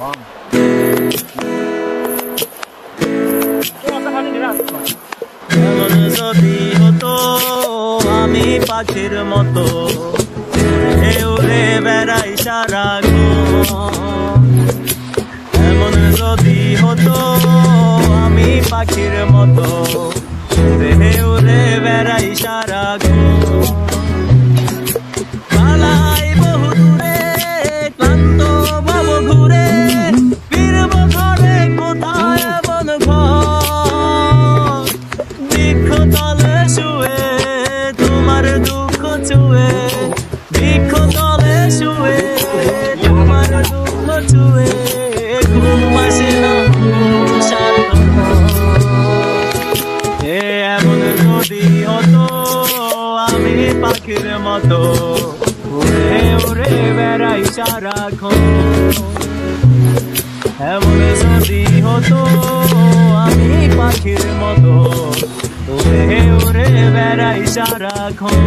এমন যদি হতো আমি পাখির মতো উড়ে উড়ে বেড়াই সারাক্ষণ। এমন যদি হতো আমি পাখির মতো উড়ে উড়ে বেড়াই সারাক্ষণ। পালাই বহু দূরে ক্লান্ত ভব ঘুরে ফিরব ঘরে কোথায় এমন ঘর। বৃক্ষ তলে শুয়ে তোমার দুঃখ ছুঁয়ে, বৃক্ষ তলে শুয়ে তোমার দুঃখ ছুঁয়ে ঘুম আসে না এমন যদি হতো আমি পাখির মতো উড়ে উড়ে বেড়াই সারাক্ষণ। এমন যদি হতো আমি পাখির মতো উড়ে উড়ে বেড়াই সারাক্ষণ।